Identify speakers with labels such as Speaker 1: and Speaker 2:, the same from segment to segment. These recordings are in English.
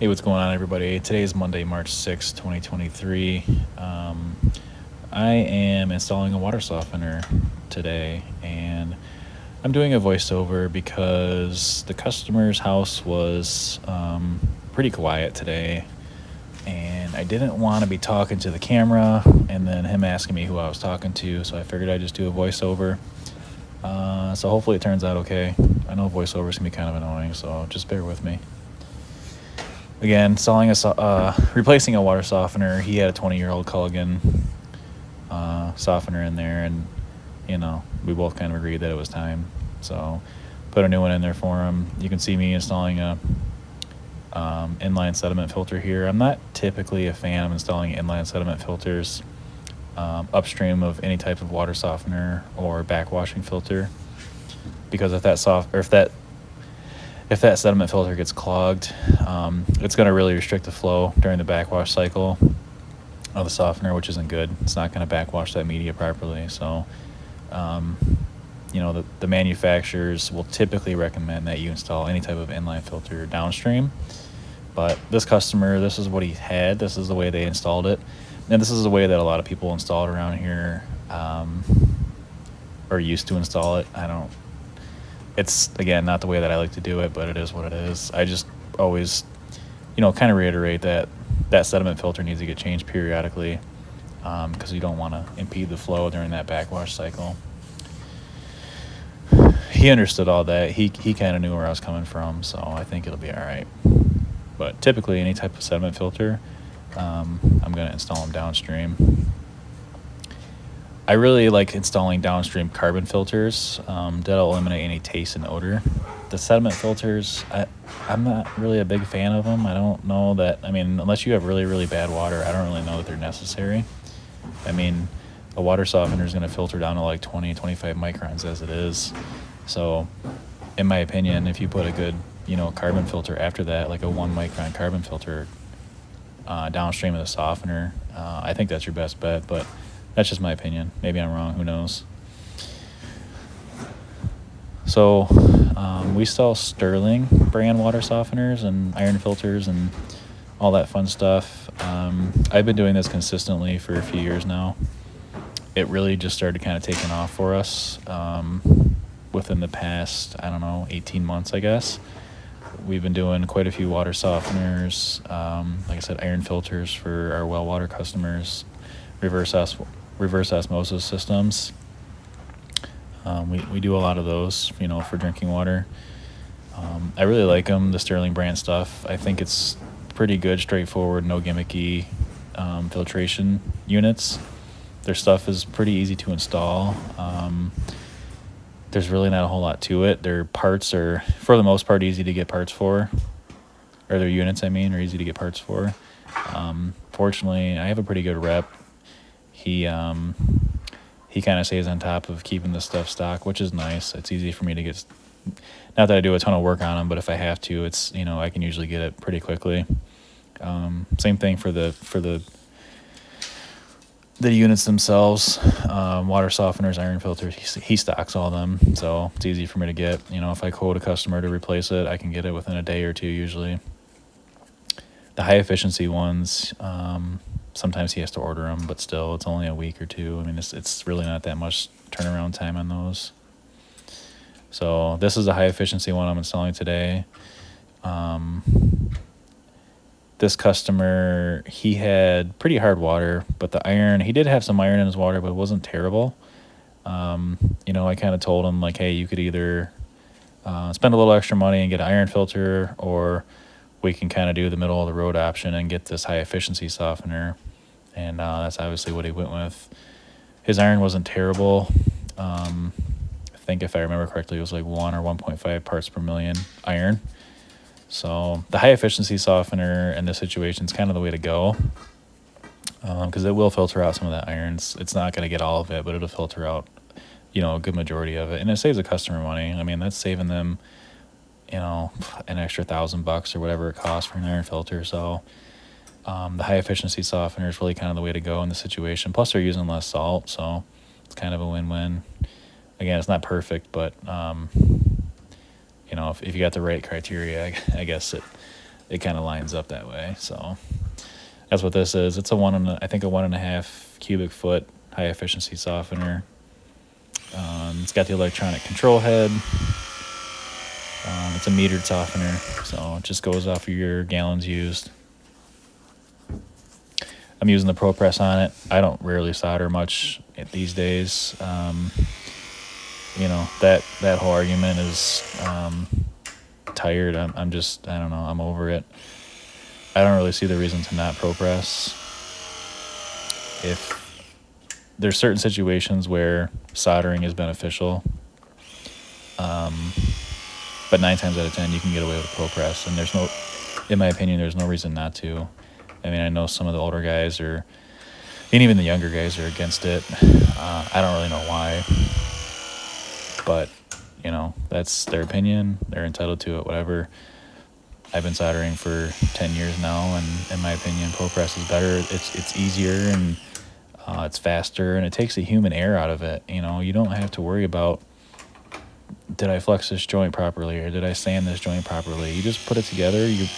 Speaker 1: Hey, what's going on, everybody? Today is Monday, March 6th, 2023. I am installing a water softener today, and I'm doing a voiceover because the customer's house was pretty quiet today, and I didn't want to be talking to the camera and then him asking me who I was talking to, so I figured I'd just do a voiceover. So hopefully it turns out okay. I know voiceovers can be kind of annoying, so just bear with me. Again, replacing a water softener. He had a 20-year-old Culligan softener in there, and we both kind of agreed that it was time. So put a new one in there for him. You can see me installing a inline sediment filter here. I'm not typically a fan of installing inline sediment filters upstream of any type of water softener or backwashing filter, because if that sediment filter gets clogged, it's going to really restrict the flow during the backwash cycle of the softener, which isn't good. It's not going to backwash that media properly. So, the manufacturers will typically recommend that you install any type of inline filter downstream. But this customer, this is what he had. This is the way they installed it. And this is the way that a lot of people install it around here, or used to install it. It's, again, not the way that I like to do it, but it is what it is. I just always, kind of reiterate that sediment filter needs to get changed periodically, because you don't want to impede the flow during that backwash cycle. He understood all that. He kind of knew where I was coming from, so I think it'll be all right. But typically, any type of sediment filter, I'm going to install them downstream. I really like installing downstream carbon filters. That'll eliminate any taste and odor. The sediment filters, I'm not really a big fan of them. I don't know that, unless you have really, really bad water, I don't really know that they're necessary. A water softener is going to filter down to like 20, 25 microns as it is. So, in my opinion, if you put a good, carbon filter after that, like a 1 micron carbon filter downstream of the softener, I think that's your best bet, but that's just my opinion. Maybe I'm wrong. Who knows? So we sell Sterling brand water softeners and iron filters and all that fun stuff. I've been doing this consistently for a few years now. It really just started kind of taking off for us within the past, 18 months, I guess. We've been doing quite a few water softeners, like I said, iron filters for our well water customers, reverse osmosis systems. We do a lot of those, for drinking water. I really like them, the Sterling brand stuff. I think it's pretty good, straightforward, no gimmicky filtration units. Their stuff is pretty easy to install. There's really not a whole lot to it. Their parts are, for the most part, easy to get parts for. Or their units, are easy to get parts for. Fortunately, I have a pretty good rep. He kind of stays on top of keeping this stuff stocked, which is nice. It's easy for me to get. Not that I do a ton of work on them, but if I have to, it's I can usually get it pretty quickly. Same thing for the units themselves. Water softeners, iron filters. He stocks all them, so it's easy for me to get. If I quote a customer to replace it, I can get it within a day or two usually. The high efficiency ones, sometimes he has to order them, but still, it's only a week or two. It's really not that much turnaround time on those. So this is a high efficiency one I'm installing today. This customer, he had pretty hard water, but the iron, he did have some iron in his water, but it wasn't terrible. I kind of told him, like, hey, you could either spend a little extra money and get an iron filter, or we can kind of do the middle of the road option and get this high efficiency softener. And that's obviously what he went with. His iron wasn't terrible. I think if I remember correctly, it was like 1 or 1.5 parts per million iron. So the high efficiency softener in this situation is kind of the way to go, because it will filter out some of that iron. It's not going to get all of it, but it'll filter out, a good majority of it. And it saves the customer money. That's saving them, an extra $1,000 or whatever it costs for an iron filter. So the high efficiency softener is really kind of the way to go in the situation. Plus they're using less salt, so it's kind of a win-win. Again, it's not perfect, but if you got the right criteria, I guess it kind of lines up that way. So that's what this is. It's a 1.5 cubic foot high efficiency softener. It's got the electronic control head. It's a metered softener, so it just goes off of your gallons used. I'm using the ProPress on it. I don't rarely solder much these days. That whole argument is tired. I'm just, I don't know, I'm over it. I don't really see the reason to not ProPress. If there's certain situations where soldering is beneficial, but 9 times out of 10 you can get away with ProPress, and in my opinion, there's no reason not to. I mean, I know some of the older guys and even the younger guys are against it. I don't really know why, but that's their opinion. They're entitled to it, whatever. I've been soldering for 10 years now, and in my opinion, ProPress is better. It's easier, and it's faster, and it takes the human error out of it. You don't have to worry about, did I flex this joint properly, or did I sand this joint properly? You just put it together, you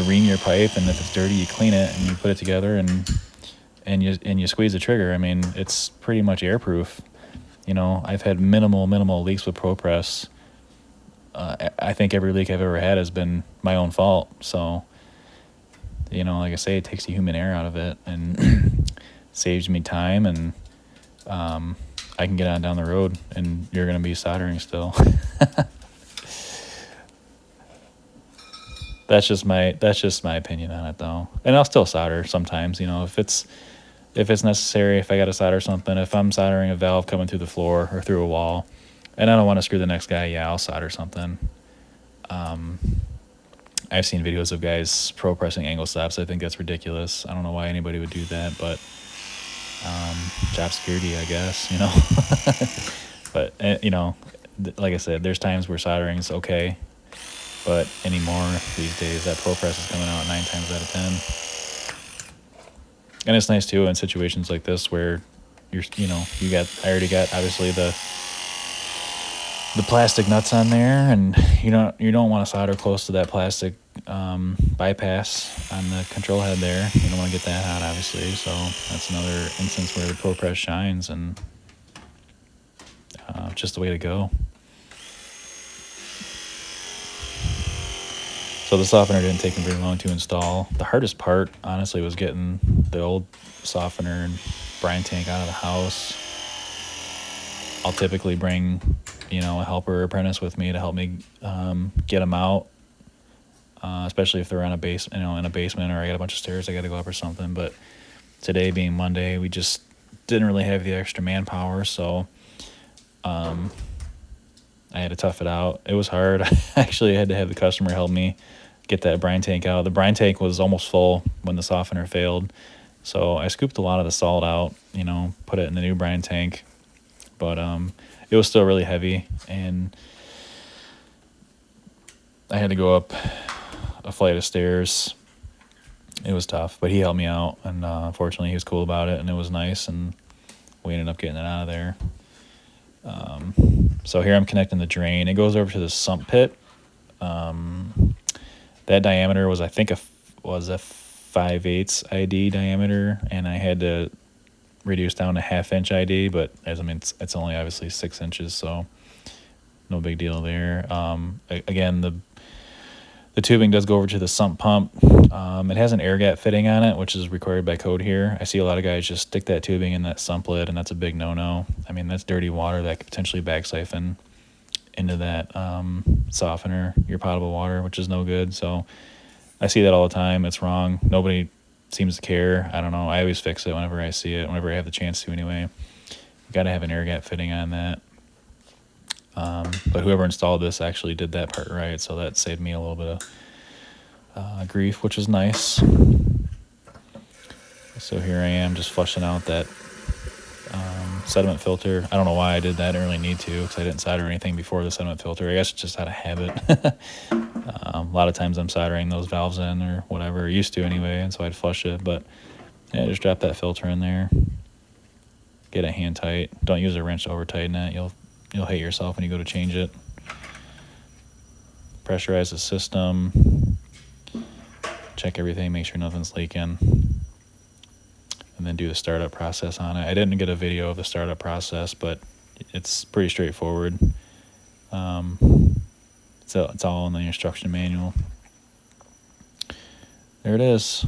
Speaker 1: ream your pipe, and if it's dirty, you clean it, and you put it together, and you squeeze the trigger. I mean, it's pretty much airproof. I've had minimal leaks with ProPress. I think every leak I've ever had has been my own fault. So, like I say, it takes the human error out of it and saves me time, and I can get on down the road, and you're going to be soldering still. That's just my opinion on it, though. And I'll still solder sometimes, if it's necessary, if I got to solder something, if I'm soldering a valve coming through the floor or through a wall, and I don't want to screw the next guy, yeah, I'll solder something. I've seen videos of guys pro-pressing angle stops. I think that's ridiculous. I don't know why anybody would do that, but job security, I guess, But, like I said, there's times where soldering is okay, but anymore these days, that ProPress is coming out 9 times out of 10. And it's nice, too, in situations like this where I already got, obviously, the plastic nuts on there, and you don't want to solder close to that plastic bypass on the control head there. You don't want to get that hot, obviously, so that's another instance where the ProPress shines, and just the way to go. So the softener didn't take me very long to install. The hardest part, honestly, was getting the old softener and brine tank out of the house. I'll typically bring, a helper or apprentice with me to help me get them out, especially if they're in a basement, or I got a bunch of stairs I got to go up or something. But today being Monday, we just didn't really have the extra manpower, so I had to tough it out. It was hard. I actually had to have the customer help me get that brine tank out. The brine tank was almost full when the softener failed, so I scooped a lot of the salt out, put it in the new brine tank, but it was still really heavy, and I had to go up a flight of stairs. It was tough, but he helped me out, and fortunately he was cool about it, and it was nice, and we ended up getting it out of there. So here I'm connecting the drain. It goes over to the sump pit. That diameter was, I think, a 5/8 ID diameter, and I had to reduce down to 1/2 inch ID, but it's only obviously 6 inches, so no big deal there. Again, the tubing does go over to the sump pump. It has an air gap fitting on it, which is required by code here. I see a lot of guys just stick that tubing in that sump lid, and that's a big no-no. That's dirty water that could potentially back siphon into that softener, your potable water, which is no good. So I see that all the time. It's wrong. Nobody seems to care. I don't know. I always fix it whenever I see it, whenever I have the chance to anyway. You got to have an air gap fitting on that. But whoever installed this actually did that part right, so that saved me a little bit of grief, which is nice. So here I am just flushing out that sediment filter. I don't know why I did that. I didn't really need to, because I didn't solder anything before the sediment filter. I guess it's just out of habit. A lot of times I'm soldering those valves in or whatever, used to anyway, and so I'd flush it. But yeah, just drop that filter in there. Get it hand tight. Don't use a wrench to over tighten it. You'll hate yourself when you go to change it. Pressurize the system. check everything, make sure nothing's leaking, and then do the startup process on it. I didn't get a video of the startup process, but it's pretty straightforward. So it's all in the instruction manual. There it is.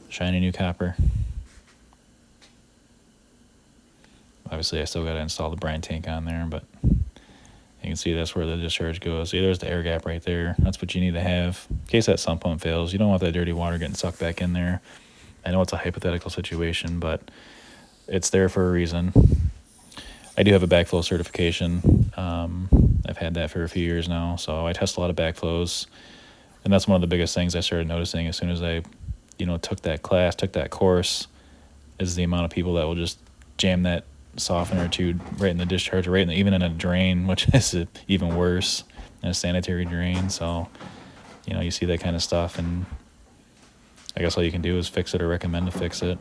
Speaker 1: Shiny new copper. Obviously, I still got to install the brine tank on there, but you can see that's where the discharge goes. See, there's the air gap right there. That's what you need to have in case that sump pump fails. You don't want that dirty water getting sucked back in there. I know it's a hypothetical situation, but it's there for a reason. I do have a backflow certification. I've had that for a few years now, so I test a lot of backflows, and that's one of the biggest things I started noticing as soon as I, took that class, took that course, is the amount of people that will just jam that softener or two right in the discharge, or even in a drain, which is even worse, in a sanitary drain. So, you see that kind of stuff, and I guess all you can do is fix it or recommend to fix it.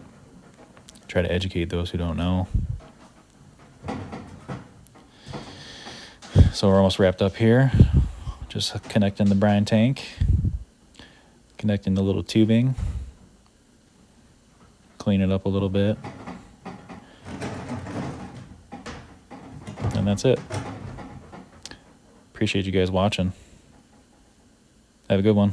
Speaker 1: Try to educate those who don't know. So we're almost wrapped up here. Just connecting the brine tank, connecting the little tubing, clean it up a little bit, and that's it. Appreciate you guys watching. Have a good one.